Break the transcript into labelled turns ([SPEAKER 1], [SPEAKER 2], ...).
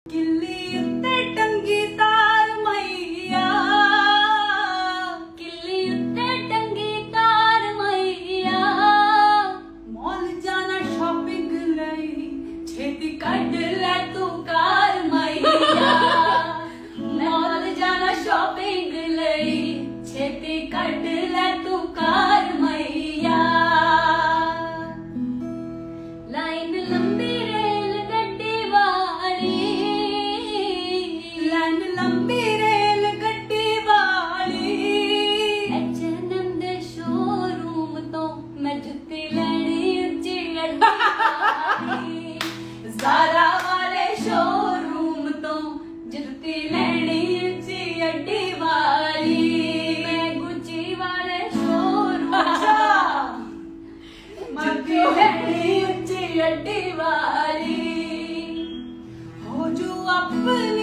[SPEAKER 1] किल्ली उत्ते टंगी तार मैया,
[SPEAKER 2] किल्ली उत्ते टंगी तार मैया,
[SPEAKER 1] मॉल जाना शॉपिंग लई, छेती
[SPEAKER 2] कट ले तू कार मैया, मॉल जाना शॉपिंग लई, छेती कट ले तू कार मैया। लाइन लंबी रेल गड्डी वाली,
[SPEAKER 1] लाइन लंबी रेल गड्डी वाली,
[SPEAKER 2] H&M ਦੇ ਸ਼ੋਰੂਮ ਤੋਂ ਮੈਂ ਜੁੱਤੀ ਲੈਣੀ ਉੱਚੀ ਅੱਡੀ ਵਾਲੀ,
[SPEAKER 1] ਜ਼ਾਰਾ
[SPEAKER 2] ਵਾਲੇ ਸ਼ੋਰੂਮ ਤੋਂ ਜੁੱਤੀ ਲੈਣੀ ਉੱਚੀ ਅੱਡੀ ਵਾਲੀ, ਮੈਂ ਗੁੱਚੀ ਵਾਲੇ ਸ਼ੋਰੂਮ ਤੋਂ ਜੁੱਤੀ ਲੈਣੀ ਉੱਚੀ ਅੱਡੀ ਵਾਲੀ।
[SPEAKER 1] हो जो अपनी